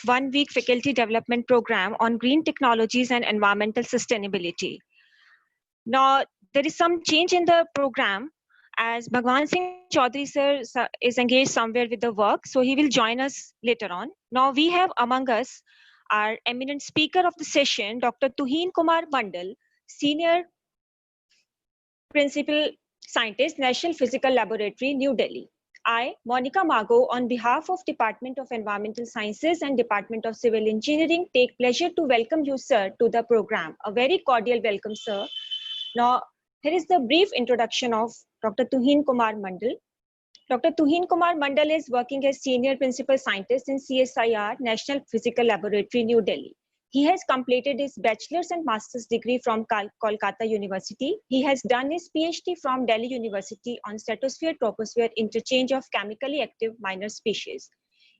one-week faculty development program on green technologies and environmental sustainability. Now, there is some change in the program as Bhagwan Singh Chaudhary sir is engaged somewhere with the work, so he will join us later on. Now, we have among us our eminent speaker of the session, Dr. Tuhin Kumar Mandal, Senior Principal Scientist, National Physical Laboratory, New Delhi. I, Monica Mago, on behalf of Department of Environmental Sciences and Department of Civil Engineering, take pleasure to welcome you, sir, to the program. A very cordial welcome, sir. Now, here is the brief introduction of Dr. Tuhin Kumar Mandal. Dr. Tuhin Kumar Mandal is working as Senior Principal Scientist in CSIR, National Physical Laboratory, New Delhi. He has completed his bachelor's and master's degree from Kolkata University. He has done his PhD from Delhi University on stratosphere-troposphere interchange of chemically active minor species.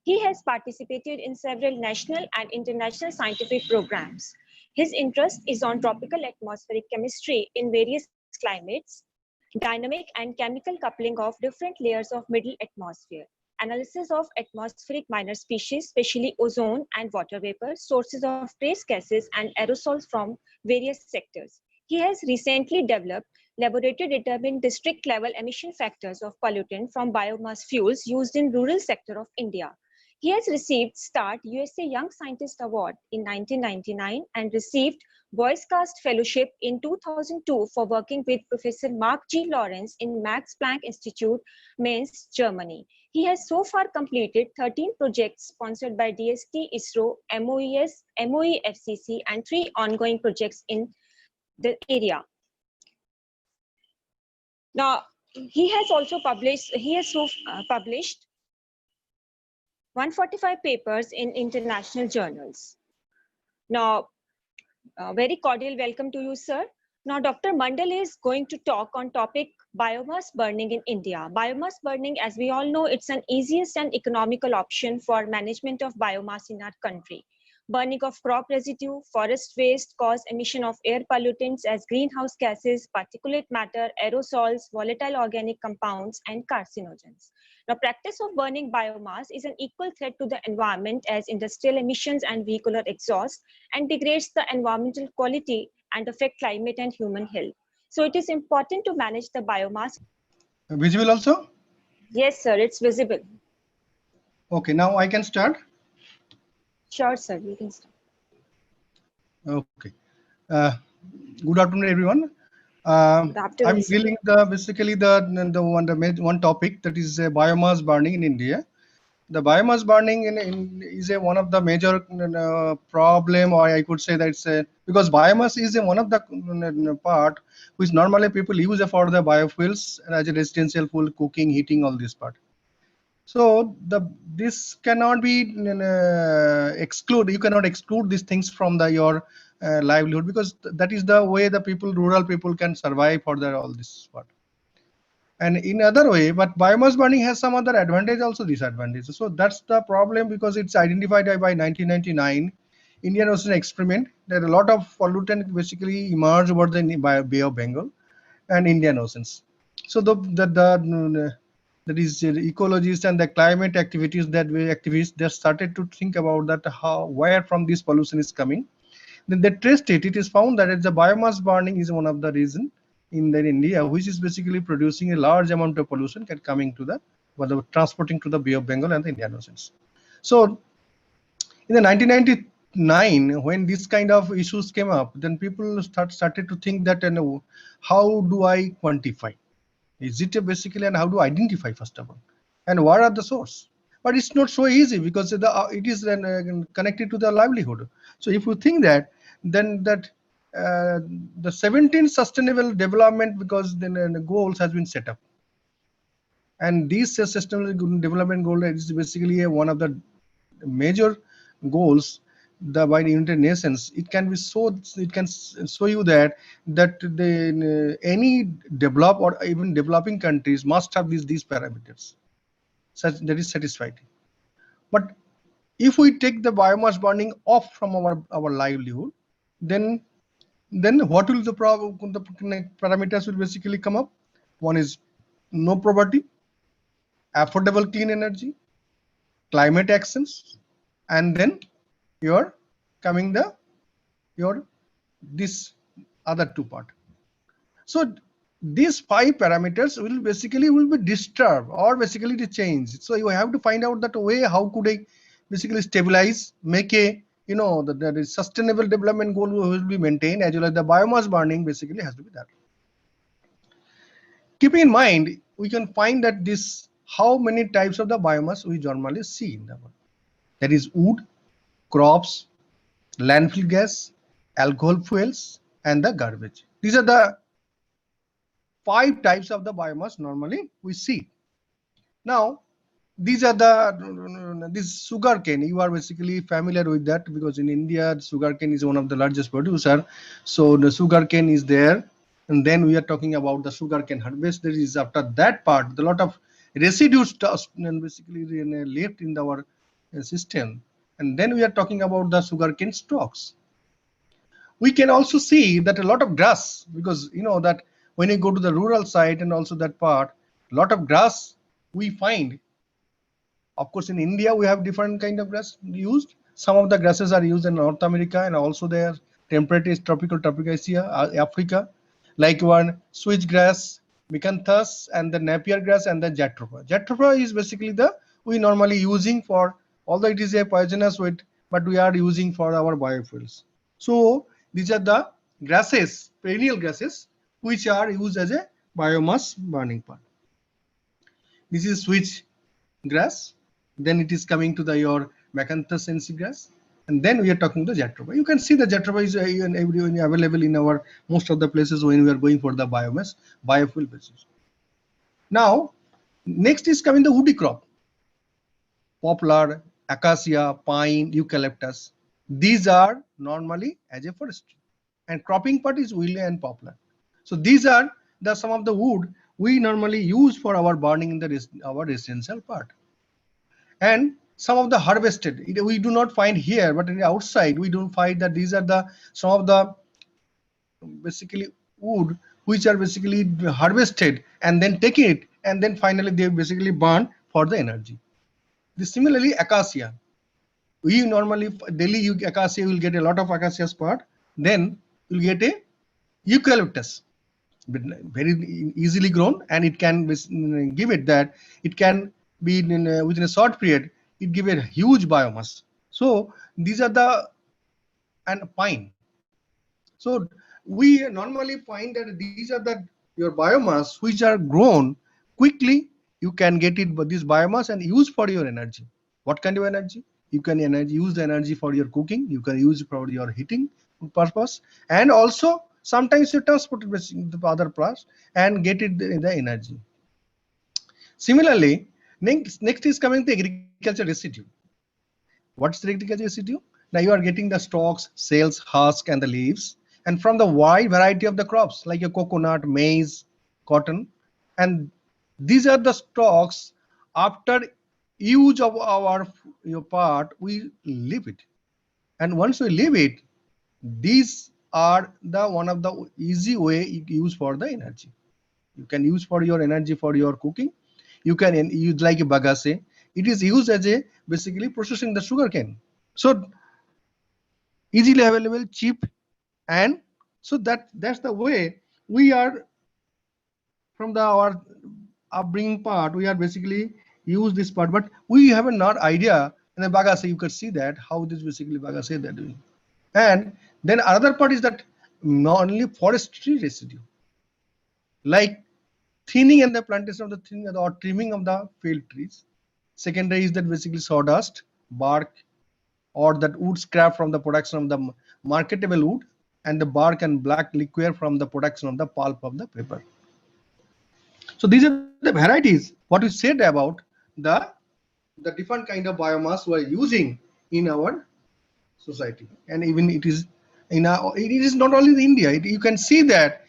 He has participated in several national and international scientific programs. His interest is on tropical atmospheric chemistry in various climates, dynamic and chemical coupling of different layers of middle atmosphere, analysis of atmospheric minor species, especially ozone and water vapor, sources of trace gases and aerosols from various sectors. He has recently developed laboratory-determined district-level emission factors of pollutant from biomass fuels used in rural sector of India. He has received START USA Young Scientist Award in 1999 and received Boycast Fellowship in 2002 for working with Professor Mark G. Lawrence in Max Planck Institute, Mainz, Germany. He has so far completed 13 projects sponsored by DST, ISRO, MOES, MOE-FCC, and 3 ongoing projects in the area. Now, he has published 145 papers in international journals. Now, very cordial welcome to you, sir. Now, Dr. Mandal is going to talk on topic biomass burning in India. Biomass burning, as we all know, it's an easiest and economical option for management of biomass in our country. Burning of crop residue, forest waste cause emission of air pollutants as greenhouse gases, particulate matter, aerosols, volatile organic compounds, and carcinogens. Now, practice of burning biomass is an equal threat to the environment as industrial emissions and vehicular exhaust and degrades the environmental quality and affect climate and human health. So it is important to manage the biomass. Visible also? Yes, sir, it's visible. Okay, now I can start. Sure, sir, you can start. Okay. Good afternoon, everyone. Good afternoon, I'm sir. dealing basically one topic that is biomass burning in India. The biomass burning is one of the major problem, or I could say that it's because biomass is one of the part which normally people use for the biofuels as a residential fuel, cooking, heating, all this part. So this cannot be exclude. You cannot exclude these things from your livelihood, because that is the way the rural people can survive for all this part. And in other way, but biomass burning has some other advantage, also disadvantages. So that's the problem, because it's identified by 1999 Indian Ocean experiment that a lot of pollutant basically emerge over the Bay of Bengal and Indian Oceans. So that is the ecologists and the climate activities they started to think about that where from this pollution is coming. Then they traced it. It is found that the biomass burning is one of the reason in India, which is basically producing a large amount of pollution coming to transporting to the Bay of Bengal and the Indian Oceans. So in the 1999, when this kind of issues came up, then people started to think that how do I quantify? Is it basically, and how do I identify first of all, and what are the source? But it's not so easy, because it is connected to the livelihood. So if you think that, then the 17 sustainable development, because then the goals has been set up, and these sustainable development goal is basically one of the major goals by the United Nations. It can show you that any developed or even developing countries must have these parameters, such that is satisfied. But if we take the biomass burning off from our livelihood, then what will the parameters will basically come up? One is no poverty, affordable clean energy, climate actions, and then your coming the your this other two part. So these 5 parameters will basically be disturbed or basically to change. So you have to find out that way how could I basically stabilize, make a that is sustainable development goal will be maintained, as well as the biomass burning basically has to be that. Keeping in mind, we can find that this how many types of the biomass we normally see in the world. That is wood, crops, landfill gas, alcohol fuels, and the garbage. These are the 5 types of the biomass normally we see. Now, these are this sugar cane. You are basically familiar with that because in India, sugar cane is one of the largest producer. So the sugar cane is there, and then we are talking about the sugar cane harvest. There is after that part, a lot of residues basically left in our system, and then we are talking about the sugar cane stocks. We can also see that a lot of grass, because that when you go to the rural side and also that part, a lot of grass we find. Of course, in India we have different kind of grass used. Some of the grasses are used in North America, and also their temperate is tropical Asia, Africa, like one switchgrass, Micanthus, and the Napier grass, and the Jatropha. Jatropha is basically the we normally using for, although it is a poisonous weed, but we are using for our biofuels. So these are the grasses, perennial grasses, which are used as a biomass burning part. This is switch grass. Then it is coming to the your Macranthus grass, and then we are talking the Jatropha. You can see the Jatropha is available in our most of the places when we are going for the biofuel basis. Now, next is coming the woody crop: poplar, acacia, pine, eucalyptus. These are normally as a forestry, and cropping part is willow and poplar. So these are the some of the wood we normally use for our burning in the our residential part. And some of the harvested we do not find here, but in the outside we don't find that these are the some of the basically wood which are basically harvested and then take it, and then finally they basically burn for the energy. Similarly, acacia, we normally daily acacia will get a lot of acacia part, then you'll get a eucalyptus, very easily grown, and it can give it that it can be within a short period it give a huge biomass. So these are the, and pine. So we normally find that these are the your biomass which are grown quickly. You can get it but this biomass and use for your energy. What kind of energy? You can use the energy for your cooking, you can use it for your heating purpose, and also sometimes you transport it to the other place and get it the energy. Similarly, next is coming to agriculture residue. What's the agriculture residue? Now you are getting the stalks, cells, husk, and the leaves, and from the wide variety of the crops like a coconut, maize, cotton, and these are the stalks. After use of our your part, we leave it, and once we leave it, these are the one of the easy way you use for the energy. You can use for your energy for your cooking. You can use like a bagasse. It is used as a basically processing the sugar cane. So easily available, cheap, and so that's the way we are from the our upbringing part. We are basically use this part, but we have a not idea. In the bagasse, you can see that how this basically bagasse they're doing. And then another part is that not only forestry residue, like thinning and the plantation of the thinning or trimming of the failed trees. Secondary is that basically sawdust, bark, or that wood scrap from the production of the marketable wood, and the bark and black liquor from the production of the pulp of the paper. So these are the varieties what we said about the different kind of biomass we are using in our society, and even it is in our, it is not only in India. You can see that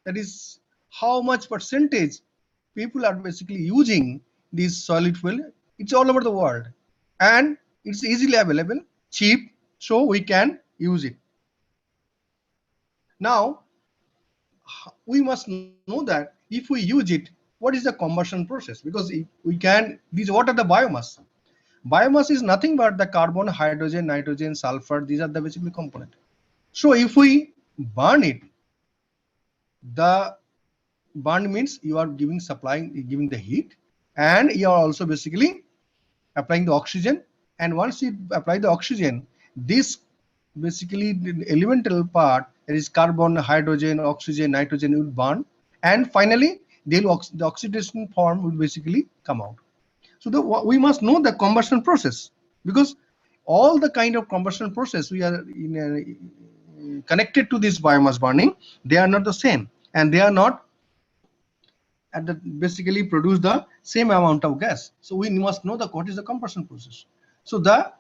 is how much percentage people are basically using this solid fuel. It's all over the world, and it's easily available, cheap, so we can use it. Now we must know that if we use it, what is the conversion process? Because if we can, these what are the biomass? Biomass is nothing but the carbon, hydrogen, nitrogen, sulfur. These are the basically component. So if we burn it, the burn means you are giving the heat, and you are also basically applying the oxygen. And once you apply the oxygen, this basically the elemental part, that is carbon, hydrogen, oxygen, nitrogen, will burn, and finally the oxidation form will basically come out. So we must know the combustion process, because all the kind of combustion process we are connected to this biomass burning, they are not the same, and they are not at the basically produce the same amount of gas. So we must know the what is the combustion process. So the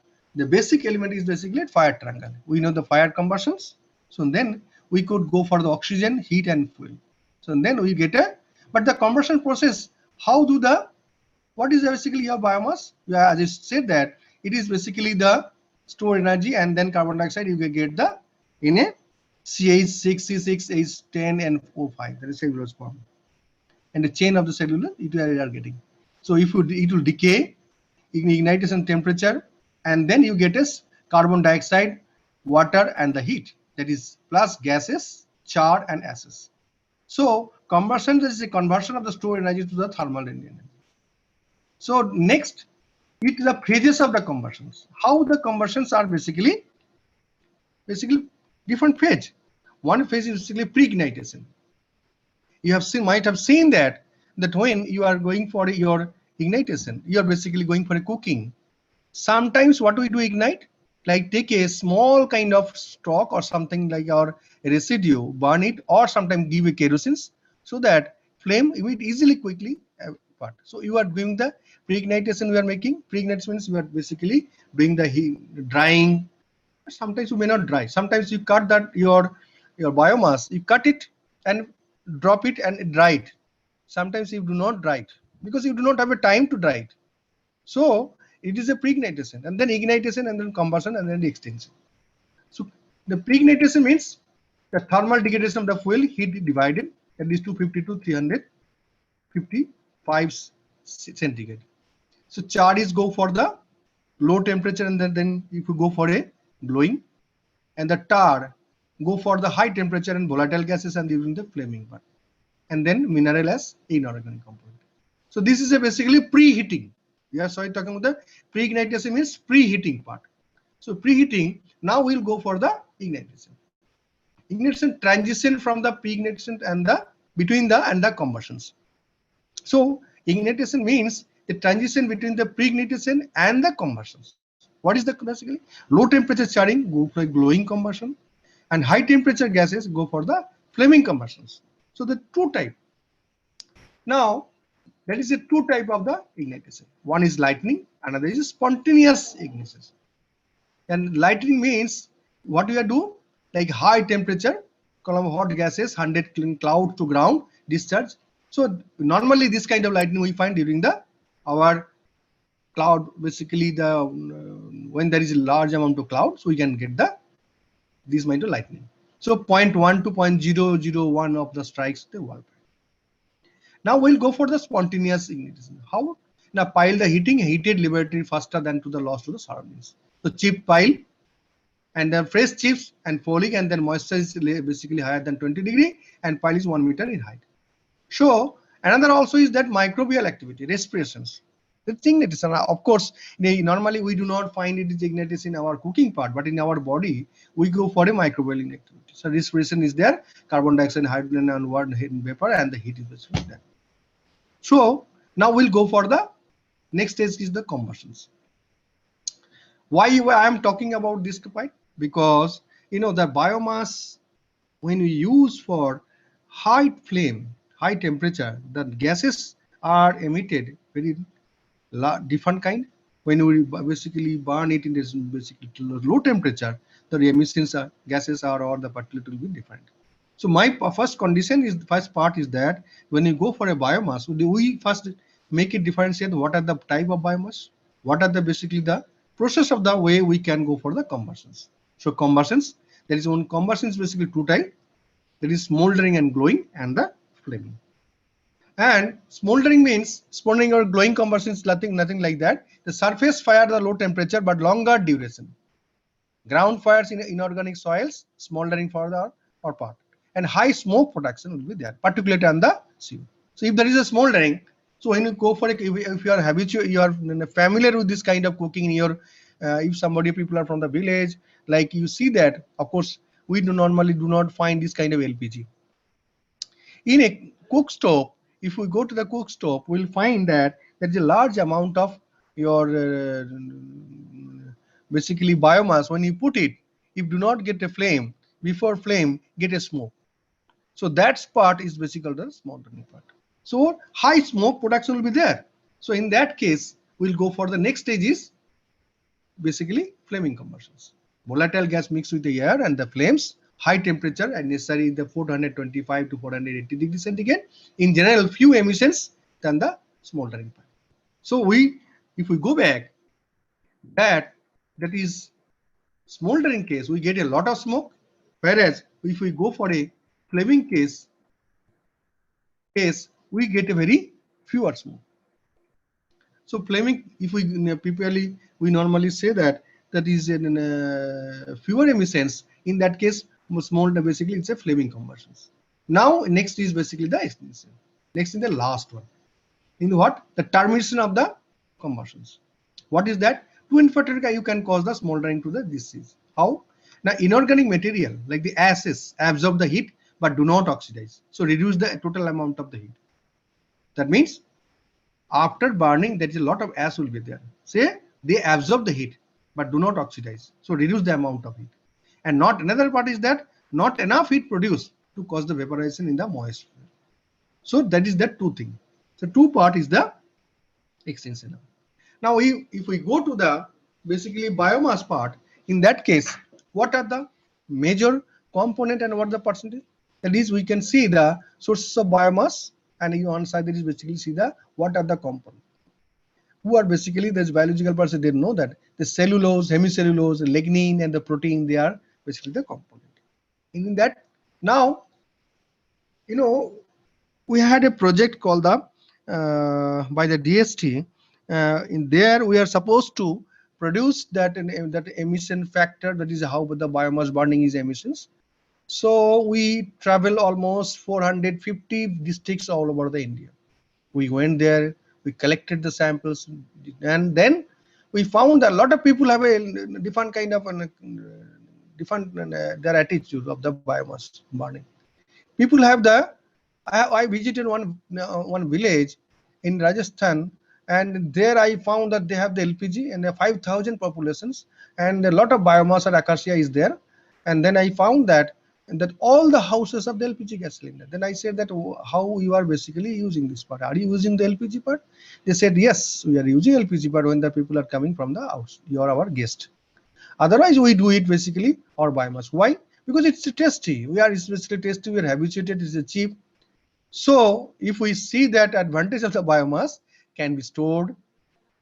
basic element is basically fire triangle. We know the fire combustions. So then we could go for the oxygen, heat, and fuel. So then we get a, but the combustion process, how do the, what is basically your biomass? Yeah, as I said that it is basically the stored energy, and then carbon dioxide you can get the in a CH6, C6, H10, and O5, that is cellulose form. And the chain of the cellulose you are getting. So if it will decay in ignition temperature, and then you get as carbon dioxide, water, and the heat, that is plus gases, char, and acids. So combustion is a conversion of the stored energy to the thermal energy. So next, it is the phases of the combustions. How the combustions are basically different phase. One phase is basically pre-ignition. You have seen, might have seen that when you are going for your ignition, you are basically going for a cooking. Sometimes what we do ignite, like take a small kind of stock or something like our residue, burn it, or sometimes give a kerosene, so that flame will easily quickly part. So you are doing the pre-ignition. We are making pre-ignition means we are basically doing the heat, drying. Sometimes you may not dry. Sometimes you cut that your biomass, you cut it and drop it and dry it. Sometimes you do not dry it because you do not have a time to dry it. So it is a pre-ignition, and then ignition, and then combustion, and then the extension. So the pre-ignition means the thermal degradation of the fuel, heat divided, at least 250 to 355 centigrade. So charges go for the low temperature, and then if you go for a glowing, and the tar go for the high temperature and volatile gases and using the flaming part, and then mineral as inorganic component. So this is a basically preheating. Yeah, so I'm talking about the pre-ignition means preheating part. So preheating, now we'll go for the ignition. Ignition transition from the pre-ignition and the between the and the combustions. So ignition means the transition between the pre-ignition and the combustions. What is the basically? Low temperature charring go for glowing combustion, and high temperature gases go for the flaming combustions. So the two type. Now that is the two type of the ignition. One is lightning, another is spontaneous ignition. And lightning means what you do, like high temperature, column of hot gases, 100 cloud to ground discharge. So normally this kind of lightning we find during the our cloud, basically the when there is a large amount of cloud, so we can get the this kind of lightning. So 0.1 to 0.001 of the strikes the world. Now we'll go for the spontaneous ignition. How? Now pile the heated laboratory faster than to the loss to the surroundings. So chip pile, and then fresh chips and folic, and then moisture is basically higher than 20 degree, and pile is 1 meter in height. So another also is that microbial activity, respirations. The thing that is, of course, normally we do not find it is ignited in our cooking part, but in our body we go for a microbial activity. So respiration is there, carbon dioxide, hydrogen, and water vapor, and the heat is basically there. So now we'll go for the next stage is the combustions. Why I am talking about this point? Because the biomass, when we use for high flame, high temperature, the gases are emitted very different kind. When we basically burn it in this basically low temperature, the emissions gases are or the particulate will be different. So my first condition is, the first part is that when you go for a biomass, we first make it differentiate what are the type of biomass, what are the basically the process of the way we can go for the combustions. So combustions, there is one combustion is basically two type, there is smoldering and glowing and the flaming. And smoldering means smoldering or glowing combustion is nothing like that. The surface fire at the low temperature but longer duration. Ground fires in inorganic soils, smoldering for the or part, and high smoke production will be there, particularly on the CO. So if there is a smoldering, so when you go for it, if you are habitual, you are familiar with this kind of cooking in your, if somebody people are from the village, like you see that, of course, we normally do not find this kind of LPG. In a cook stove, if we go to the cook stove, we'll find that there is a large amount of your basically biomass. When you put it, if do not get a flame, before flame get a smoke. So that part is basically the smoldering part. So high smoke production will be there. So in that case, we'll go for the next stage is basically flaming combustions. Volatile gas mixed with the air and the flames, high temperature and necessary the 425 to 480 degrees centigrade. In general, few emissions than the smoldering part. So if we go back, that is smoldering case, we get a lot of smoke, whereas if we go for a flaming case, we get a very fewer smoke. So flaming, if we normally say that is in fewer emissions. In that case, smolder basically it's a flaming combustions. Now next is basically the extinction. Next is the last one. In what? The termination of the combustions. What is that? To infrared you can cause the smoldering to the disease. How? Now inorganic material like the ashes absorb the heat but do not oxidize. So reduce the total amount of the heat. That means after burning there is a lot of ash will be there. Say they absorb the heat but do not oxidize. So reduce the amount of heat. And not another part is that not enough heat produced to cause the vaporization in the moist. So that is the two thing. So two part is the extinction. Now if we go to the basically biomass part, in that case, what are the major component and what the percentage? That is, we can see the sources of biomass, and you on side there is basically see the what are the components. Who are basically this biological person, they know that the cellulose, hemicellulose, lignin, and the protein, they are basically the component. In that, now, we had a project called the by the DST. In there, we are supposed to produce that emission factor. That is how the biomass burning is emissions. So we travel almost 450 districts all over the India. We went there, we collected the samples, and then we found that a lot of people have a different kind of different their attitude of the biomass burning. People have the I visited one village in Rajasthan, and there I found that they have the LPG and 5,000 populations, and a lot of biomass or acacia is there. And then I found that all the houses have the LPG gas cylinder. Then I said that how you are basically using this part? Are you using the LPG part? They said yes, we are using LPG part when the people are coming from the house. You are our guest. Otherwise, we do it basically or biomass. Why? Because it's tasty. We are especially tasty. We are habituated. It's cheap. So if we see that advantage of the biomass can be stored,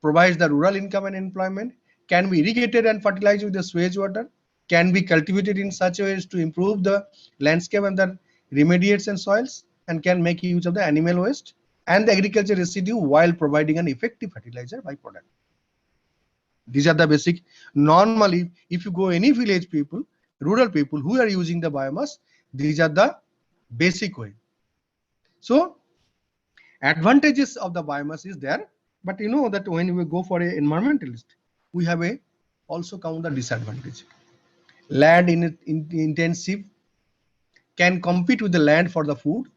provides the rural income and employment, can be irrigated and fertilized with the sewage water, can be cultivated in such a way as to improve the landscape and the remediates and soils, and can make use of the animal waste and the agriculture residue while providing an effective fertilizer byproduct. These are the basic. Normally, if you go any village people, rural people who are using the biomass, these are the basic way. So advantages of the biomass is there, but you know that when we go for an environmentalist, we have a also count the disadvantage. Land intensive, can compete with the land for the food,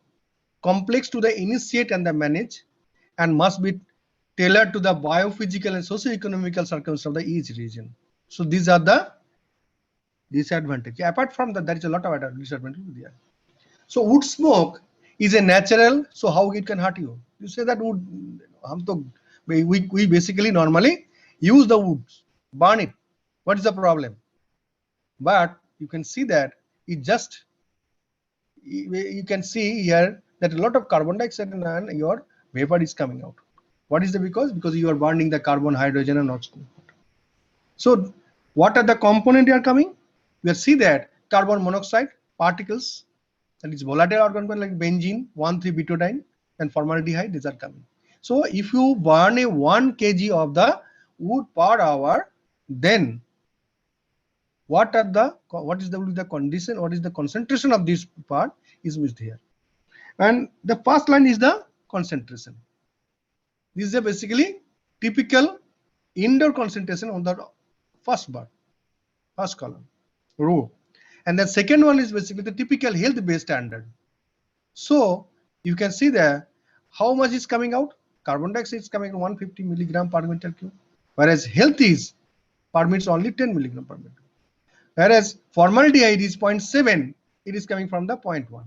complex to the initiate and the manage, and must be tailored to the biophysical and socio-economical circumstances of the each region. So these are the disadvantages. Apart from that, there is a lot of disadvantages there. So wood smoke is a natural, so how it can hurt you? You say that wood, we basically normally use the wood, burn it. What is the problem? But you can see that it just, you can see here that a lot of carbon dioxide and your vapor is coming out. What is the because? Because you are burning the carbon, hydrogen, and oxygen. So what are the components are coming? We see that carbon monoxide particles, that is volatile organic like benzene, 1,3-butadiene, and formaldehyde, these are coming. So if you burn a 1 kg of the wood per hour, then what is the condition, what is the concentration of this part is used here. And the first line is the concentration. This is basically typical indoor concentration on the first bar, first column, row. And the second one is basically the typical health-based standard. So you can see there how much is coming out. Carbon dioxide is coming 150 milligram per meter cube, whereas health is permits only 10 milligram per meter. Whereas formaldehyde is 0.7, it is coming from the 0.1.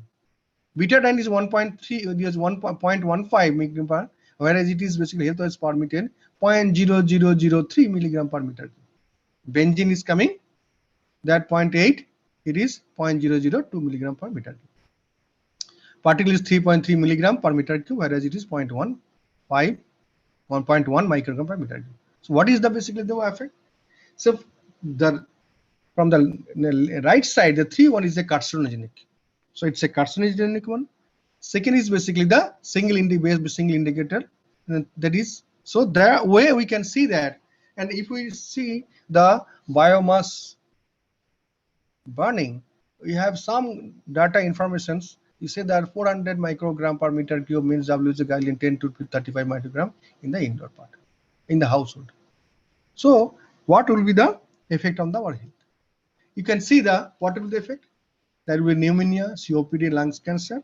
Betadine is 1.3, it is 1.15 milligram per, whereas it is basically health is permitted 0.0003 milligram per meter. Benzene is coming that 0.8, it is 0.002 milligram per meter. Particle is 3.3 milligram per meter cube, whereas it is 1.1 microgram per meter cube. So what is the basically the effect? So the from the right side, the 3 is a carcinogenic. So it's a carcinogenic one. Second is basically the single indicator. That is, so that way we can see that. And if we see the biomass burning, we have some data informations. You say that 400 microgram per meter cube means WC guideline 10 to 35 microgram in the indoor part, in the household. So what will be the effect on our health? You can see what will be the effect. There will be pneumonia, COPD, lungs cancer.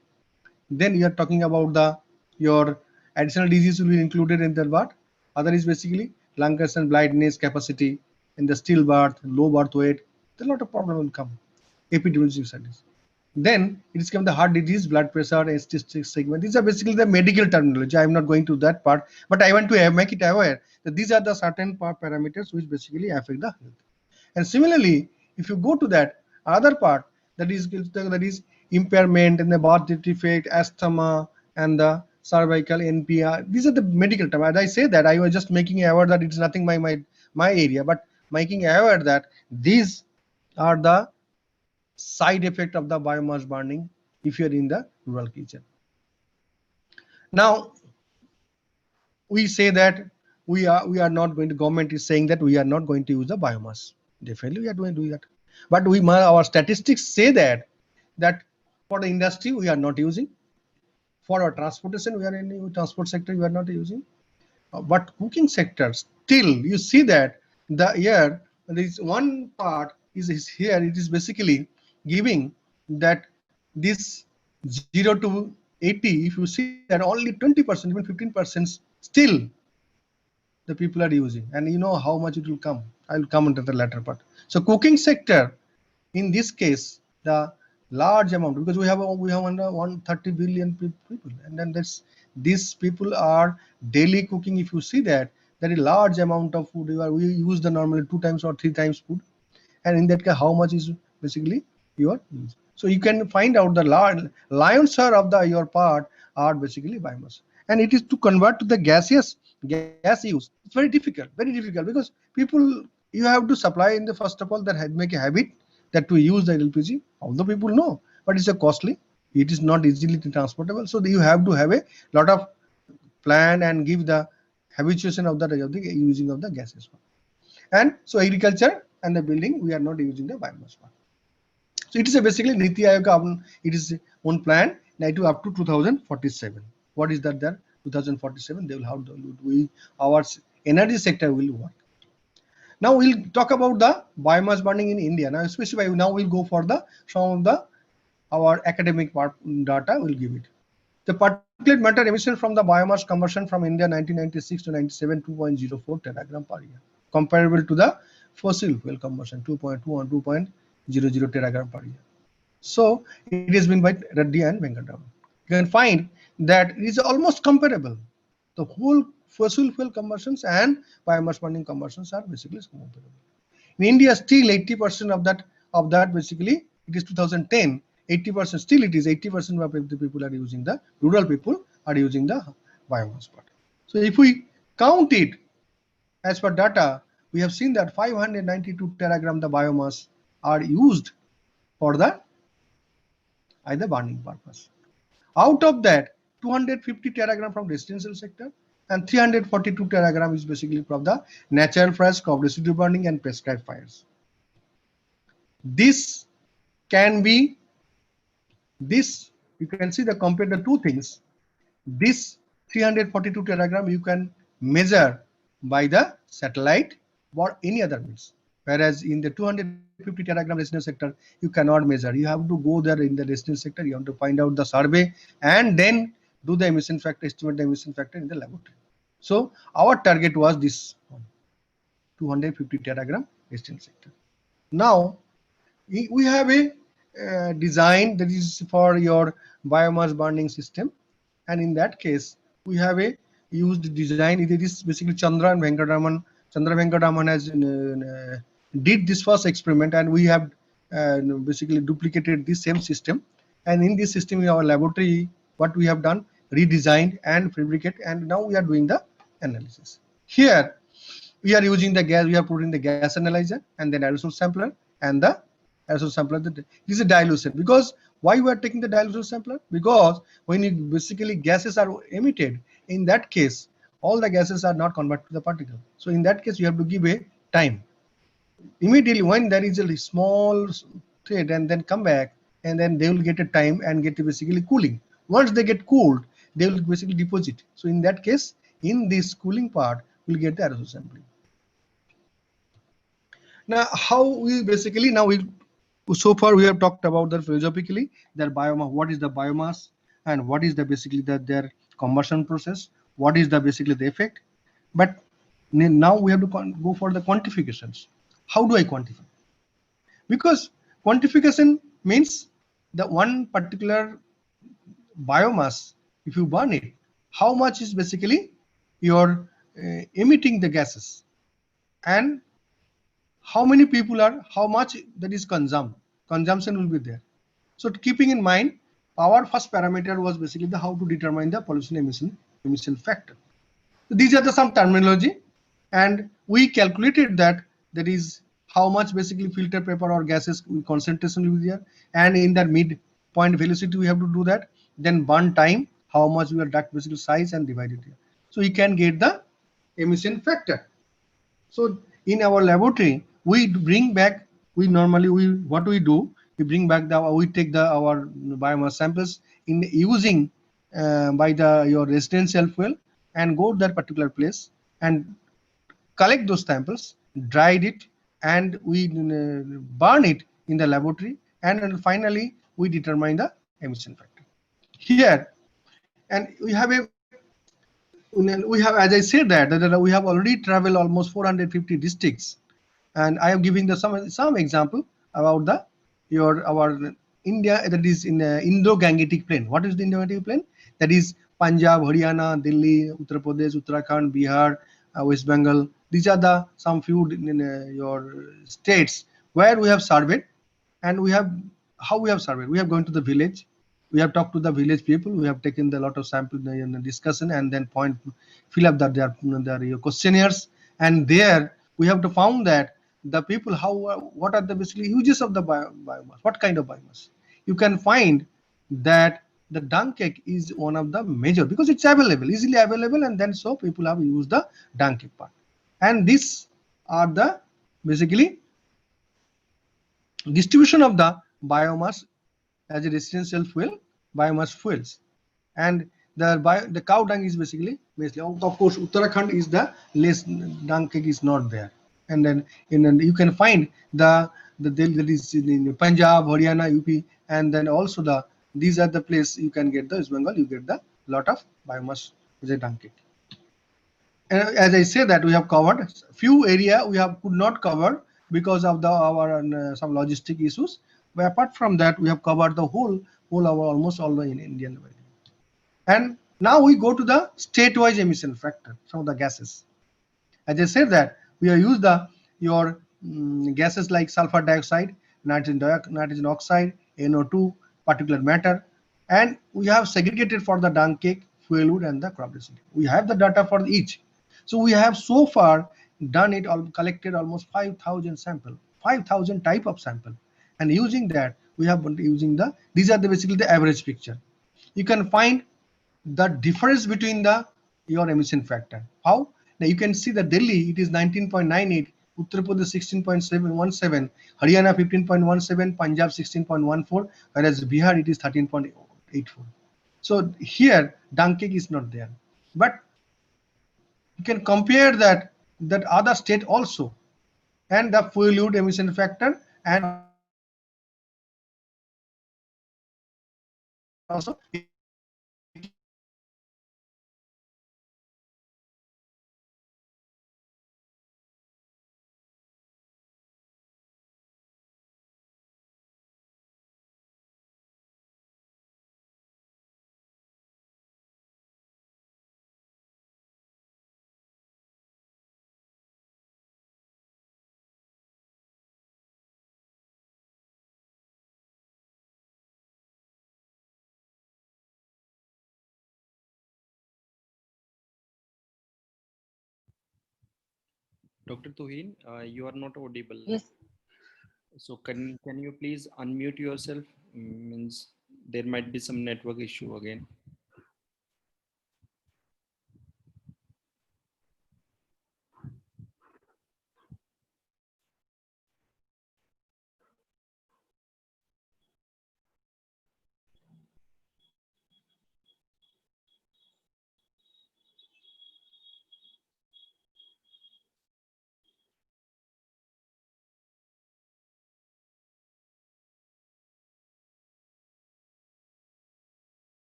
Then you are talking about your additional disease will be included in that part. Other is basically lung cancer, blindness, capacity, in the stillbirth, low birth weight. A lot of problem will come. Epidemiology studies. Then it is come the heart disease, blood pressure, ST segment. These are basically the medical terminology. I am not going to that part, but I want to make it aware that these are the certain parameters which basically affect the health. And similarly, if you go to that other part, that is impairment and the birth defect, asthma, and the cervical NPR. These are the medical terms. As I say that, I was just making aware that it's nothing my area, but making aware that these are the side effect of the biomass burning if you're in the rural kitchen. Now we say that we are not going to, government is saying that we are not going to use the biomass. Definitely we are going to do that, but our statistics say that for the industry we are not using, for our transportation we are in transport sector we are not using, but cooking sector still you see that there is one part is here. It is basically giving that this 0 to 80, if you see that only 20%, even 15% still the people are using, and you know how much it will come. I will come into the latter part. So cooking sector, in this case, the large amount, because we have under 130 billion people, and then these people are daily cooking. If you see that, there is large amount of food. We use the normally 2 times or 3 times food, and in that case, how much is basically your use. So you can find out the lion's share of your part are basically biomass, and it is to convert to the gas use. It's very difficult because people, you have to supply in the first of all that make a habit that to use the LPG. Although people know, but it's a costly. It is not easily transportable. So you have to have a lot of plan and give the habituation of the using of the gases. And so agriculture and the building, we are not using the biomass part. So it is basically Niti Aayog, it is one plan up to 2047. What is that there? 2047, they will have our energy sector will work. Now we'll talk about the biomass burning in India. Now especially now we'll go for some of our academic data will give it. The particulate matter emission from the biomass conversion from India 1996 to 97, 2.04 teragram per year, comparable to the fossil fuel conversion 2.2 and 2.00 teragram per year. So it has been by Reddy and Venkataraman. You can find that it is almost comparable. The whole fossil fuel conversions and biomass burning conversions are basically comparable. In India, still 80% of that basically it is 2010. 80% still it is 80% of the people are using the rural people are using the biomass part. So if we count it as per data, we have seen that 592 teragram the biomass are used for the either burning purpose. Out of that, 250 teragram from residential sector, and 342 teragram is basically from the natural fires, crop residue burning, and prescribed fires. This can be, this you can see the compare the two things. This 342 teragram you can measure by the satellite or any other means, whereas in the 250 teragram residential sector you cannot measure. You have to go there in the residential sector, you have to find out the survey and then do the emission factor, estimate the emission factor in the laboratory. So our target was this 250 teragram residential sector. Now we have a design that is for your biomass burning system, and in that case we have a used design. It is basically Chandra Venkataraman has did this first experiment, and we have basically duplicated this same system. And in this system in our laboratory, what we have done, redesigned and fabricate, and now we are doing the analysis. Here we are using the gas, we are putting the gas analyzer and then aerosol sampler, and the aerosol sampler, this is a dilution. Because why we are taking the dilution sampler? Because when you basically gases are emitted, in that case all the gases are not converted to the particle. So in that case you have to give a time. Immediately when there is a small thread and then come back, and then they will get a time and get basically cooling. Once they get cooled, they will basically deposit. So in that case, in this cooling part, we'll get the aerosol sampling. Now, how we basically, now we, so far we have talked about the philosophically their biomass, what is the biomass, and what is the basically their combustion process, what is the basically the effect. But now we have to go for the quantifications. How do I quantify? Because quantification means the one particular biomass, if you burn it, how much is basically you're emitting the gases, and how many people are, how much that is consumed, consumption will be there. So keeping in mind, our first parameter was basically the how to determine the pollution emission factor. So these are the some terminology, and we calculated that is how much basically filter paper or gases concentration will be there, and in the midpoint velocity we have to do that. Then burn time, how much we are duct basically size, and divide it here. So you can get the emission factor. So in our laboratory, we bring back, we normally what we do, we bring back the, we take the our biomass samples in using by the your residential fuel, and go to that particular place and collect those samples, dried it, and we burn it in the laboratory, and then finally we determine the emission factor here. And we have a, we have, as I said, that we have already traveled almost 450 districts, and I am giving the some example about the our India, that is in Indo-Gangetic plain. What is the Indo-Gangetic plain? That is Punjab, Haryana, Delhi, Uttar Pradesh, Uttarakhand, Bihar, West Bengal. These are the some few your states where we have surveyed. And we have, how we have surveyed, we have gone to the village, we have talked to the village people, we have taken a lot of sample in the discussion, and then fill up their questionnaires, and there we have to found that the people, how, what are the basically uses of the biomass, what kind of biomass. You can find that the dung cake is one of the major, because it's available, easily available, and then so people have used the dung cake part. And these are the basically distribution of the biomass as a residential fuel, biomass fuels. And the cow dung is basically of course Uttarakhand is the less, dung cake is not there. And then you can find that is in Punjab, Haryana, UP, and then also these are the place you can get the West Bengal, you get the lot of biomass as a dung cake. And as I say that we have covered few area we could not cover because of our some logistic issues, but apart from that we have covered the whole our almost all the Indian Valley. And now we go to the state-wise emission factor, some of the gases. As I said that we have used your gases like sulfur dioxide, nitrogen oxide, NO2, particulate matter, and we have segregated for the dung cake, fuel wood, and the crop residue. We have the data for each. So we have so far done it, collected almost 5,000 sample, 5,000 type of sample, and using that we have using these are basically the average picture. You can find the difference between your emission factor. How? Now you can see that Delhi it is 19.98, Uttar Pradesh 16.717, Haryana 15.17, Punjab 16.14, whereas Bihar it is 13.84. So here Dankek is not there, but you can compare that other state also, and the fuel load emission factor, and also Dr. Tuhin, you are not audible. Yes. So can you please unmute yourself? Means there might be some network issue again.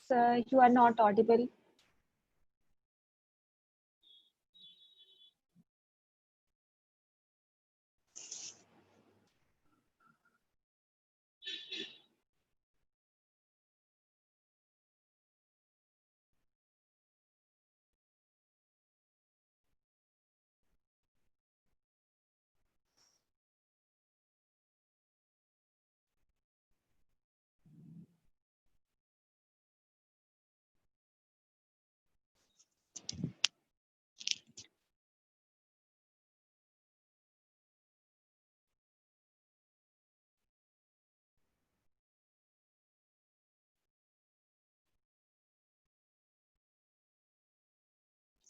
Sir, you are not audible.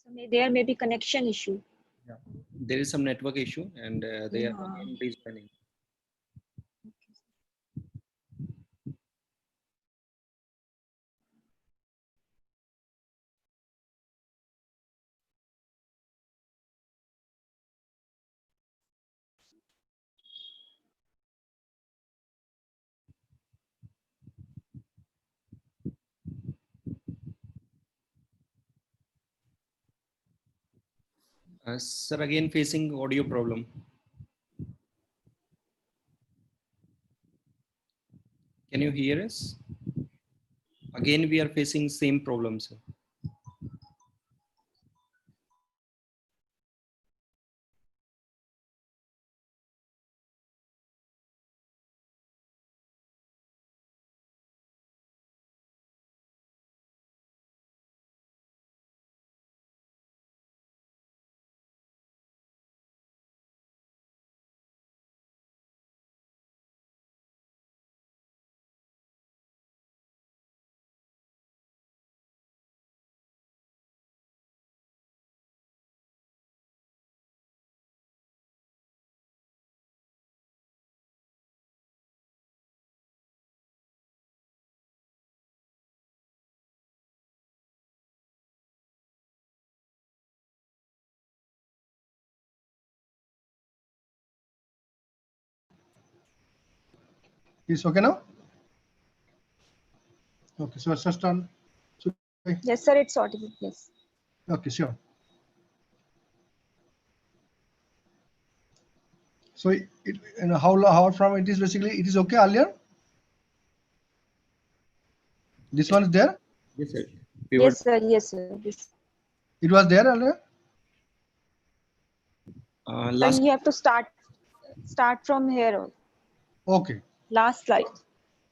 So there may be connection issue. Yeah. There is some network issue, and they are Yeah. again rejoining. Sir, again facing audio problem. Can you hear us? Again, we are facing same problems. is okay now. Okay, so it's just on. Yes, sir, it's audible. Yes. Okay, sure. So how from it is basically it is okay earlier. This one is there. Yes, sir. Pivot. Yes, sir. Yes, sir. This, It was there earlier. sir, Last. you have to start from here on. Okay. Last slide.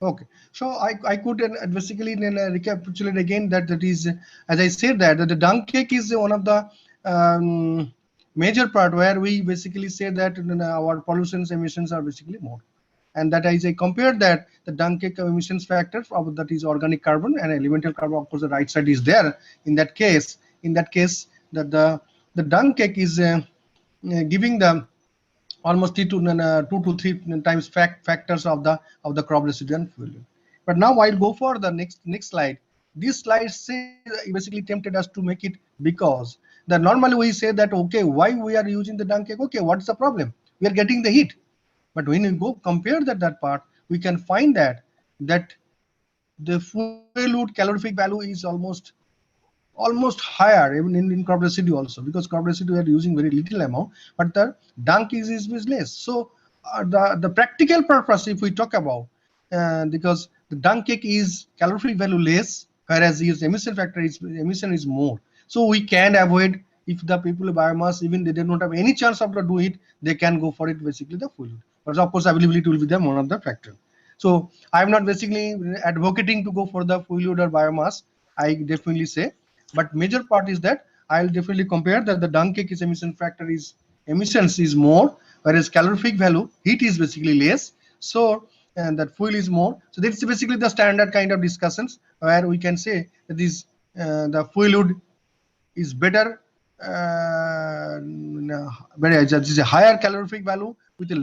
Okay, so I could basically recapitulate again that is, as I said, that the dung cake is one of the major part where we basically say that our pollution emissions are basically more, and that as I compared that the dung cake emissions factor of that is organic carbon and elemental carbon. Of course, the right side is there. In that case, that the dung cake is giving the almost 2 to 3 times factors of the crop residue and fuel. But now I'll go for the next slide. This slide basically tempted us to make it because the normally we say that okay, why we are using the dung cake? Okay, what's the problem? We are getting the heat. But when you go compare that part, we can find that the fuel wood calorific value is almost higher even in crop residue also, because crop residue are using very little amount, but the dung is less. So the practical purpose, if we talk about, because the dung cake is calorific value less, whereas its emission factor emission is more. So we can avoid, if the people biomass, even they don't have any chance of do it, they can go for it basically the fuel. But of course availability will be the one of the factor. So I'm not basically advocating to go for the fuel or biomass, I definitely say. But major part is that I'll definitely compare that the dung cake is emission factor is emissions is more, whereas calorific value heat is basically less. So and that fuel is more. So that's basically the standard kind of discussions where we can say that this the fuel wood is better, this is a higher calorific value with a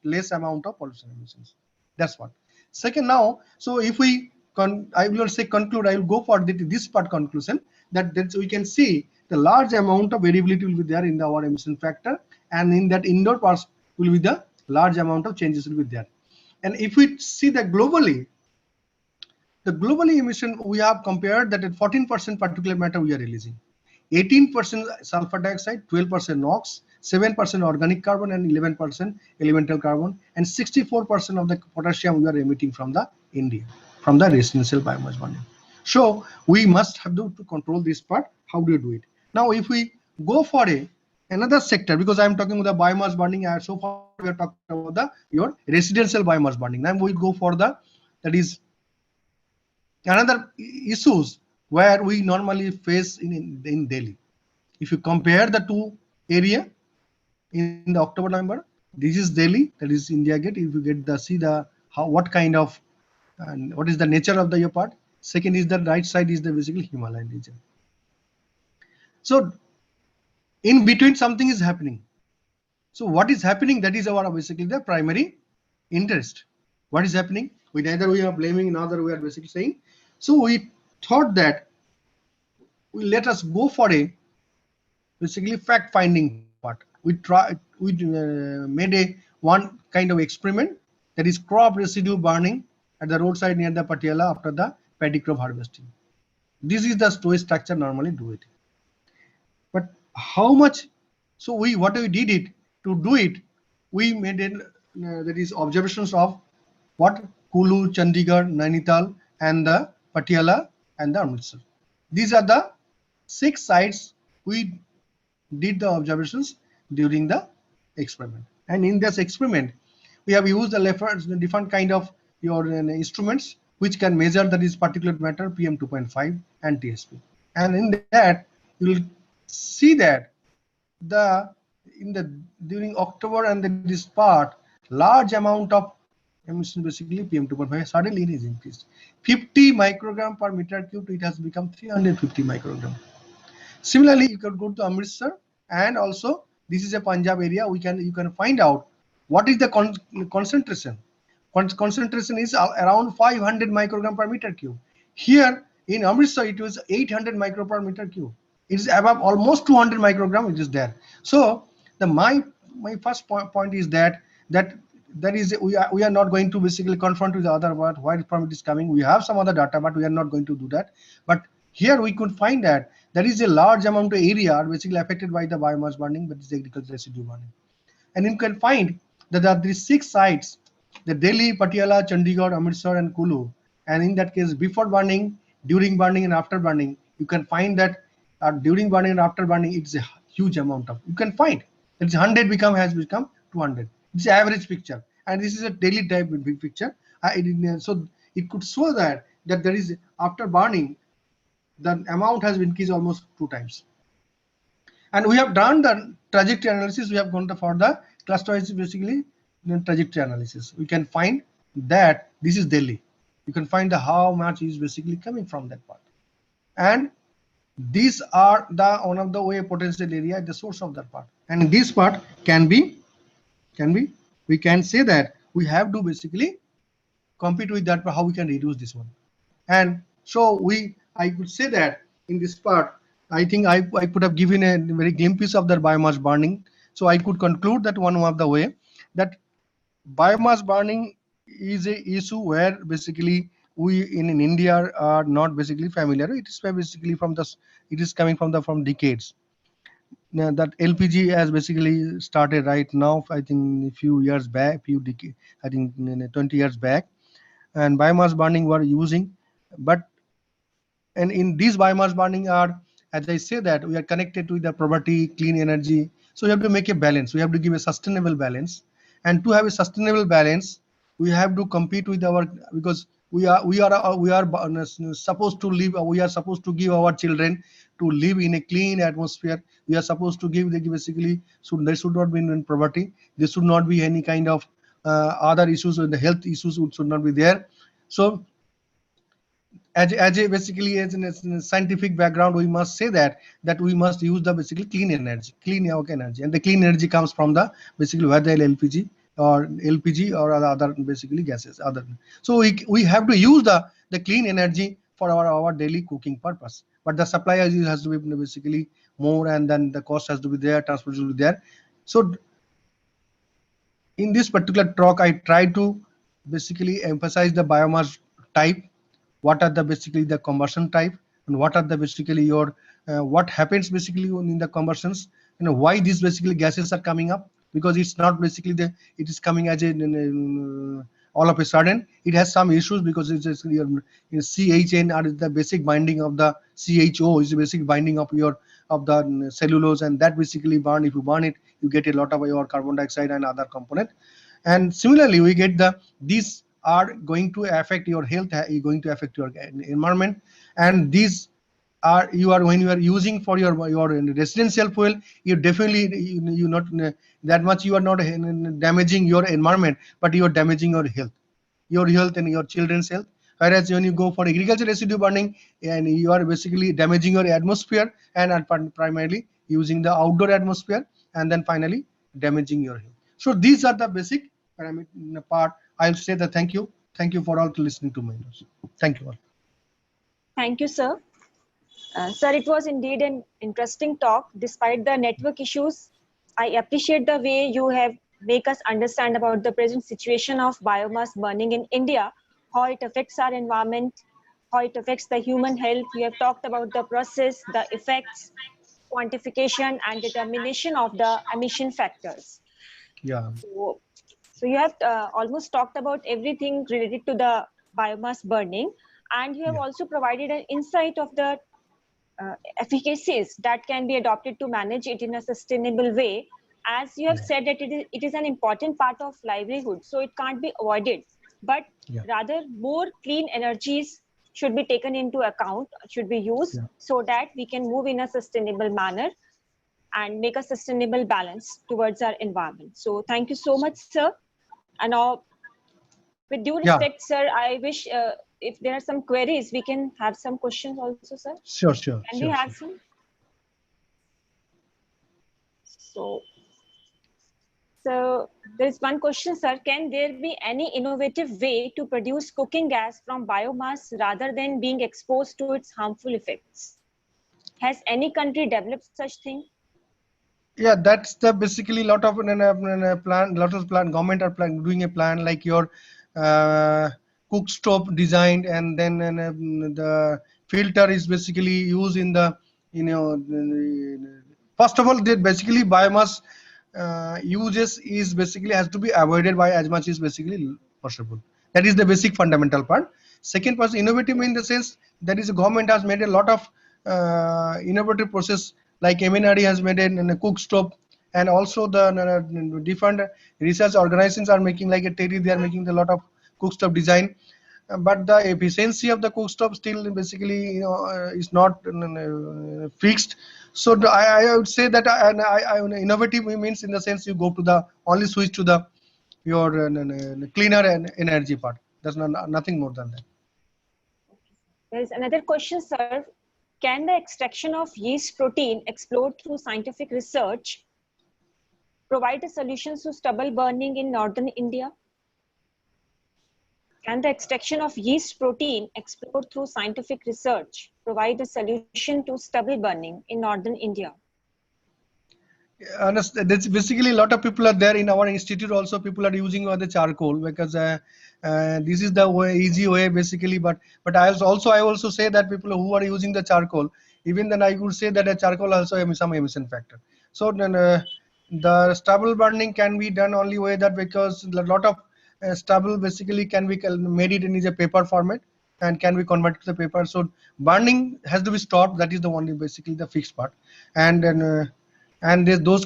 less amount of pollution emissions. That's what. Second now, so if we I will not say conclude, I will go for this part conclusion that we can see the large amount of variability will be there in our emission factor, and in that indoor parts will be the large amount of changes will be there. And if we see that globally, the globally emission we have compared that at 14% particulate matter we are releasing, 18% sulfur dioxide, 12% NOx, 7% organic carbon, and 11% elemental carbon, and 64% of the potassium we are emitting from the India, from the residential biomass burning. So we must have to control this part. How do you do it? Now, if we go for another sector, because I'm talking about the biomass burning, so far we are talking about your residential biomass burning. Now we'll go for that is another issues where we normally face in Delhi. If you compare the two area in the October, November, this is Delhi, that is India Gate. If you get the see the what kind of and what is the nature of the part. Second is the right side is the basically Himalayan region. So in between something is happening. So what is happening? That is our basically the primary interest. What is happening? Neither we are blaming, neither we are basically saying. So we thought that let us go for a basically fact finding part. We made one kind of experiment, that is crop residue burning at the roadside near the Patiala after the paddy crop harvesting. This is the storage structure normally do it. But how much? So what we did it to do it, we made it that is observations of what Kulu, Chandigarh, Nainital, and the Patiala and the Amritsar. These are the 6 sites we did the observations during the experiment. And in this experiment, we have used the different kind of your instruments which can measure that is particulate matter, PM 2.5 and TSP. And in that, you will see that during October and this part, large amount of emission basically PM 2.5 suddenly is increased. 50 microgram per meter cube, it has become 350 microgram. Similarly, you can go to Amritsar, and also this is a Punjab area. You can find out what is the concentration. Concentration is around 500 microgram per meter cube. Here in Amritsar, it was 800 micro per meter cube. It is above almost 200 microgram. It is there. So my first point is that is we are not going to basically confront with the other part why from it is coming. We have some other data, but we are not going to do that. But here we could find that there is a large amount of area basically affected by the biomass burning, that is agricultural residue burning. And you can find that there are these 6 sites, the Delhi, Patiala, Chandigarh, Amritsar, and Kulu. And in that case, before burning, during burning, and after burning, you can find that during burning and after burning, it's a huge amount of, you can find it's 100 has become 200. It's average picture, and this is a daily type big picture. So it could show that there is, after burning, the amount has increased almost 2 times. And we have done the trajectory analysis. We have gone for the cluster-wise, basically the trajectory analysis. We can find that this is Delhi. You can find the how much is basically coming from that part. And these are the one of the way potential area, the source of that part. And this part can be, we can say that we have to basically compete with that, how we can reduce this one. And so I could say that in this part, I think I could have given a very glimpse of the biomass burning. So I could conclude that one of the way that biomass burning is a issue where basically we in India are not basically familiar. It is basically it is coming from decades. Now that LPG has basically started right now, I think a few years back, I think 20 years back, and biomass burning were using, but and in these biomass burning are, as I say, that we are connected to the poverty, clean energy. So we have to make a balance. We have to give a sustainable balance, and to have a sustainable balance, we have to compete with our, because we are supposed to live. We are supposed to give our children to live in a clean atmosphere. We are supposed to give basically, so there should not be in poverty. There should not be any kind of other issues, the health issues should not be there. So as a basically as a scientific background, we must say that we must use the basically clean energy, and the clean energy comes from the basically whether LPG or other basically gases. So we have to use the clean energy for our daily cooking purpose. But the supply has to be basically more, and then the cost has to be there, transport will be there. So in this particular talk, I try to basically emphasize the biomass type, what are the basically the combustion type, and what are the basically your what happens basically in the combustions, why these basically gases are coming up, because it's not basically it is coming as a all of a sudden. It has some issues because it's just your CHN are the basic binding of the CHO is the basic binding of the cellulose, and that basically burn. If you burn it, you get a lot of your carbon dioxide and other component. And similarly, we get these are going to affect your health, going to affect your environment, and these are when you are using for your residential fuel, you definitely you not that much, you are not damaging your environment, but you are damaging your health and your children's health. Whereas when you go for agriculture residue burning, and you are basically damaging your atmosphere and are primarily using the outdoor atmosphere, and then finally damaging your health. So these are the basic parameter part. I'll say that thank you for all to listening to my news. Thank you all. Thank you, sir. Sir, it was indeed an interesting talk. Despite the network issues, I appreciate the way you have make us understand about the present situation of biomass burning in India, how it affects our environment, how it affects the human health. You have talked about the process, the effects, quantification, and determination of the emission factors. Yeah. So you have almost talked about everything related to the biomass burning, and you have also provided an insight of the efficacies that can be adopted to manage it in a sustainable way. As you have said that it is an important part of livelihood, so it can't be avoided, but rather more clean energies should be taken into account, should be used so that we can move in a sustainable manner and make a sustainable balance towards our environment. So thank you so much, sir. And now, with due respect, sir, I wish if there are some queries, we can have some questions also, sir. Sure. Can we have some? So there is one question, sir. Can there be any innovative way to produce cooking gas from biomass rather than being exposed to its harmful effects? Has any country developed such thing? Yeah, that's the basically lot of government are doing a plan like your cook stove designed, and then the filter is basically used in the first of all, the basically biomass uses is basically has to be avoided by as much as basically possible. That is the basic fundamental part. Second part, innovative in the sense that is, the government has made a lot of innovative process, like MNRE has made a cook stove, and also the different research organizations are making, like a TERI, they are making a lot of cook stove design. But the efficiency of the cook stove still basically, is not fixed. So I would say that innovative means in the sense you go to the only switch to the your cleaner and energy part. That's nothing more than that. There is another question, sir. Can the extraction of yeast protein explored through scientific research provide a solution to stubble burning in northern India? Can the extraction of yeast protein explored through scientific research provide a solution to stubble burning in northern India? That's basically, a lot of people are there in our institute also. People are using the charcoal because this is the easy way basically. But I also say that people who are using the charcoal, even then I would say that a charcoal also has some emission factor. So then the stubble burning can be done only way that, because a lot of stubble basically can be made it in a paper format and can be converted to the paper. So burning has to be stopped. That is the only basically the fixed part. And then those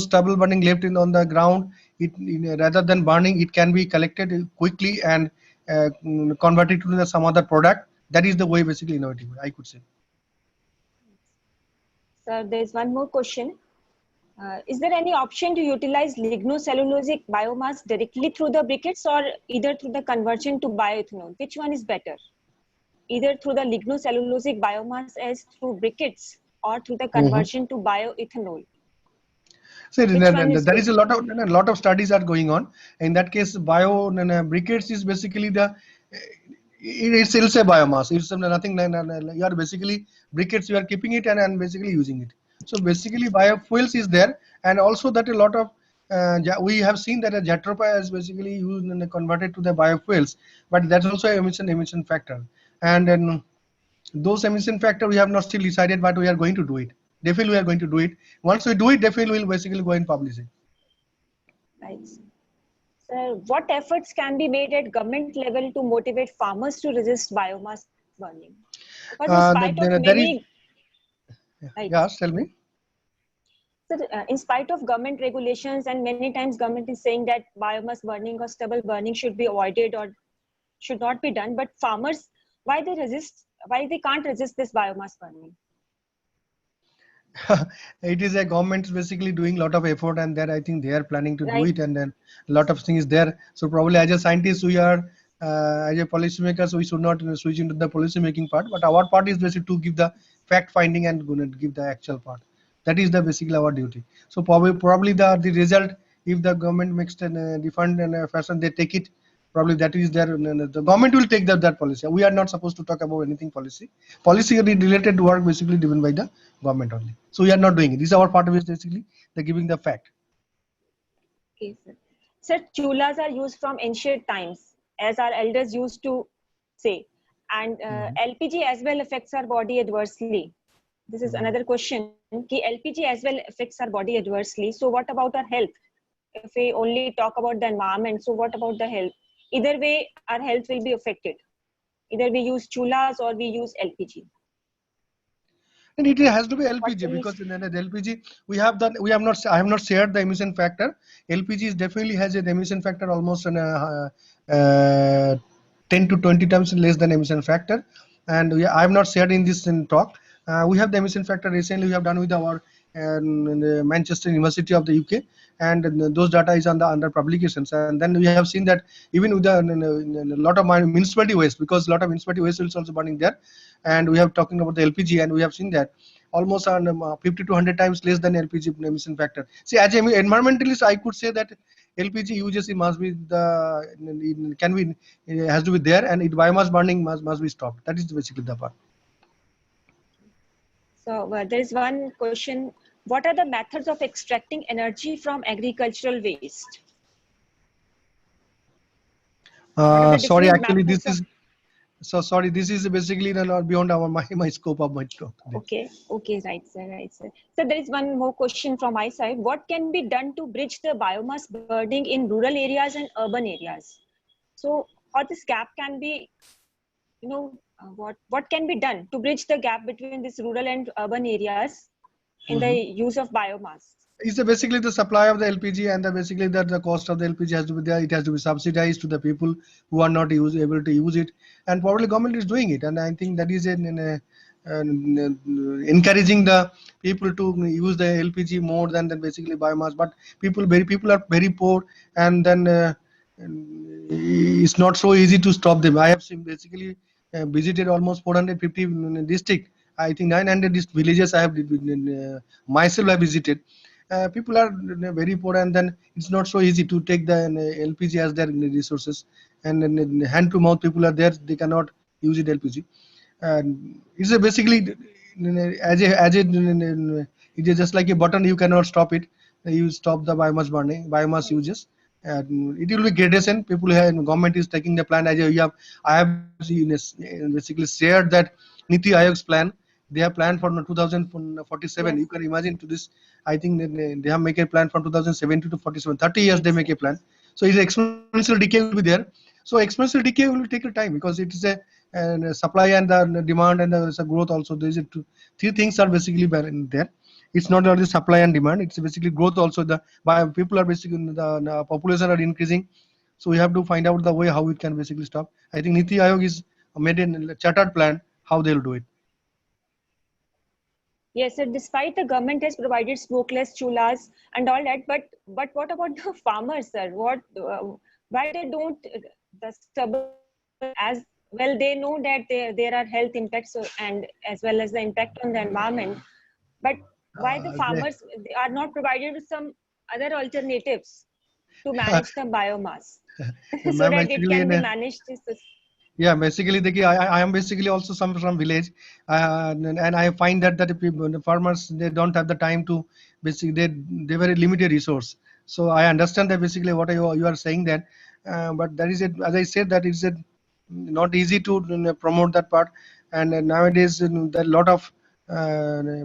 stubble burning left on the ground, rather than burning, it can be collected quickly and converted to some other product. That is the way basically innovative, I could say. Sir, there is one more question. Is there any option to utilize lignocellulosic biomass directly through the briquettes, or either through the conversion to bioethanol? Which one is better? Either through the lignocellulosic biomass as through briquettes, or through the conversion to bioethanol? So Which one is there good? is a lot of studies are going on. In that case, briquettes is basically it's a biomass. It's nothing. You are basically briquettes. You are keeping it and basically using it. So basically, biofuels is there, and also that a lot of we have seen that a jatropha is basically used and converted to the biofuels, but that's also emission factor. And then those emission factor we have not still decided, but we are going to do it. Definitely we are going to do it. Once we do it, definitely we'll basically go and publish it. Right. So what efforts can be made at government level to motivate farmers to resist biomass burning? Because in spite of many, right. Yeah, tell me. So, in spite of government regulations, and many times government is saying that biomass burning or stubble burning should be avoided or should not be done, but farmers, why they can't resist this biomass burning? It is a government basically doing a lot of effort, and there I think they are planning to do Right. it, and then a lot of things there. So probably as a scientist, we are as a policymakers, we should not switch into the policy making part, but our part is basically to give the fact finding and give the actual part. That is the basically our duty. So probably the result, if the government makes a different fashion, they take it. Probably that is their, the government will take that policy. We are not supposed to talk about anything policy. Policy related work basically driven by the government only. So we are not doing it. This is our part of it, basically the giving the fact. Okay, sir. Sir, chulas are used from ancient times, as our elders used to say, and LPG as well affects our body adversely. This is another question. Ki LPG as well affects our body adversely. So what about our health? If we only talk about the environment, so what about the health? Either way, our health will be affected. Either we use chulas or we use LPG. And it has to be LPG, because in the LPG I have not shared the emission factor. LPG is definitely has an emission factor almost 10 to 20 times less than emission factor, and I have not shared in this talk. We have the emission factor recently we have done with our Manchester University of the UK, and those data is under publications. And then we have seen that even with a lot of municipality waste, because a lot of municipality waste is also burning there, and we have talking about the LPG, and we have seen that almost 50 to 100 times less than LPG emission factor. See, as an environmentalist, I could say that LPG uses must be has to be there, and biomass burning must be stopped. That is basically the part. So there is one question. What are the methods of extracting energy from agricultural waste? Sorry, actually this is this is basically not beyond my scope of my talk today. Okay, right, sir. So there is one more question from my side. What can be done to bridge the biomass burning in rural areas and urban areas? So how this gap can be what can be done to bridge the gap between these rural and urban areas in the use of biomass? It's basically the supply of the LPG, and basically that the cost of the LPG has to be there. It has to be subsidized to the people who are not able to use it, and probably government is doing it. And I think that is encouraging the people to use the LPG more than basically biomass. But people are very poor, and then it's not so easy to stop them. I have seen basically visited almost 450 district. I think 900 villages I have myself I visited. People are very poor, and then it's not so easy to take the LPG as their resources, and then hand to mouth people are there, they cannot use it LPG. And it's basically it is just like a button, you cannot stop it. You stop the biomass uses, and it will be gradation. People have, government is taking the plan. As I have basically shared that Niti Ayog's plan. They have planned for 2047. Yes. You can imagine to this. I think they have make a plan from 2070 to 47. 30 years they make a plan. So it's exponential decay will be there. So exponential decay will take a time, because it is a supply and the demand, and there is a growth also. There is three things are basically there. It's not only supply and demand. It's basically growth also. People are basically the population are increasing. So we have to find out the way how it can basically stop. I think Niti Ayog is made a chartered plan how they'll do it. Yes, sir. Despite the government has provided smokeless chulas and all that, but what about the farmers, sir? Why they don't the stubborn as well? They know that there are health impacts and as well as the impact on the environment, but why the farmers are not provided with some other alternatives to manage the biomass so Ma'am, that it actually, can be managed? yeah, basically, I am basically also from village, and I find that the farmers, they don't have the time to basically they very limited resource. So I understand that basically what you are saying that, but that is it. As I said, that it's not easy to promote that part, and nowadays there are a lot of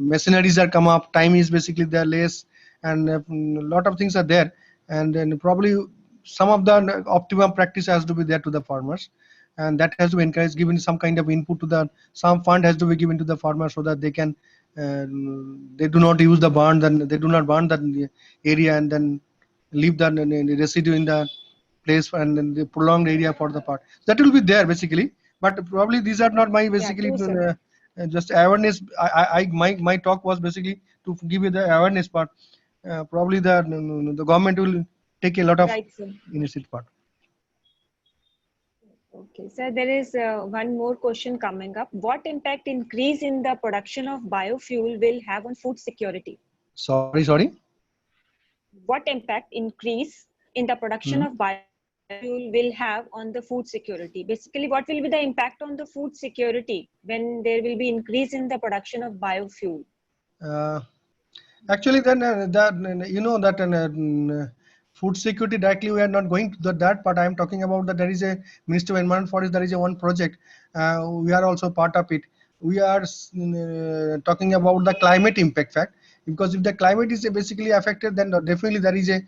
machineries are come up. Time is basically there less, and a lot of things are there, and then probably some of the optimum practice has to be there to the farmers, and that has to be encouraged, given some kind of input to the, some fund has to be given to the farmers so that they can they do not use the barn, then they do not burn the area and then leave the residue in the place, and then the prolonged area for the part that will be there basically. But probably these are not my Yeah, basically true, sir. just awareness. My talk was basically to give you the awareness part. Probably the government will take a lot of Right, sir. initiative part. Okay, sir, there is one more question coming up. What impact increase in the production of biofuel will have on food security? Sorry. What impact increase in the production of biofuel will have on the food security? Basically, what will be the impact on the food security when there will be increase in the production of biofuel? Actually, then that you know that food security directly we are not going to that part. I am talking about that there is a Ministry of Environment Forest. There is a one project. We are also part of it. We are talking about the climate impact fact, because if the climate is basically affected, then definitely there is a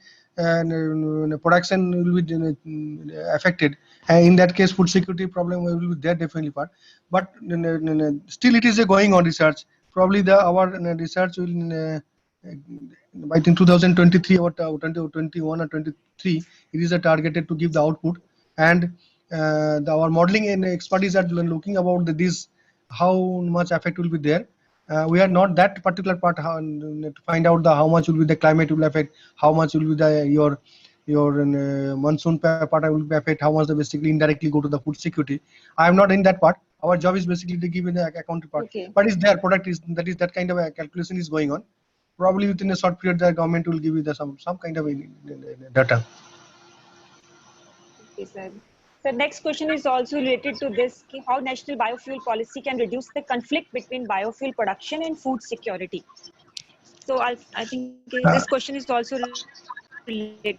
production will be affected. In that case, food security problem will be there definitely part. But still, it is a going on research. Probably our research will. I think 2023 or 2021 or 23, it is targeted to give the output, and our modeling and expertise are looking about this, how much effect will be there. We are not that particular part to find out how much will be the climate will affect, how much will be the your monsoon part will be affect, how much they basically indirectly go to the food security. I am not in that part. Our job is basically to give in the account part, Okay. but is there product is that kind of a calculation is going on. Probably within a short period, the government will give you some kind of data. Okay, sir. So next question is also related to this, how national biofuel policy can reduce the conflict between biofuel production and food security. So I think this question is also related.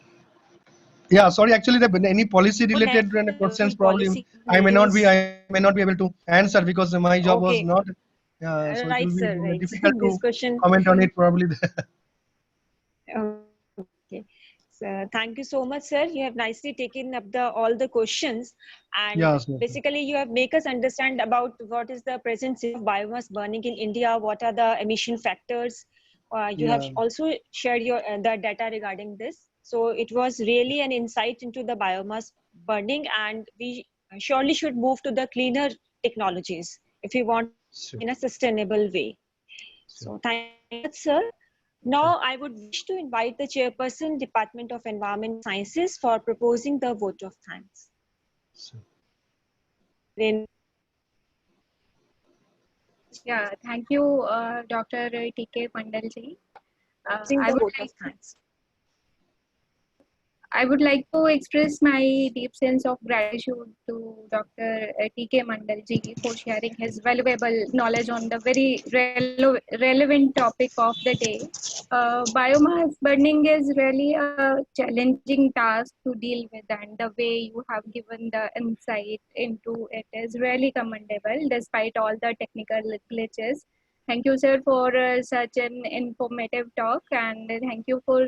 Yeah, sorry. Actually, any policy How related national questions, biofuel probably policy can I may not reduce. be able to answer, because my job was Okay, not. So it right, will sir, be right. difficult This to question. comment on it probably. Okay. Thank you so much, sir. You have nicely taken up all the questions, and Yes, yes, basically you have make us understand about what is the present state of biomass burning in India, what are the emission factors. You have yeah. also shared your the data regarding this. So it was really an insight into the biomass burning, and we surely should move to the cleaner technologies if we want Sure, in a sustainable way. sure. So thank you, sir. Now, I would wish to invite the chairperson, Department of Environment Sciences, for proposing the vote of thanks. Sure. Then, Yeah, thank you, Dr. T.K. Pandalji. proposing the vote of thanks. I would like to express my deep sense of gratitude to Dr. T.K. Mandalji for sharing his valuable knowledge on the very relevant topic of the day. Biomass burning is really a challenging task to deal with, and the way you have given the insight into it is really commendable despite all the technical glitches. Thank you, sir, for such an informative talk, and thank you for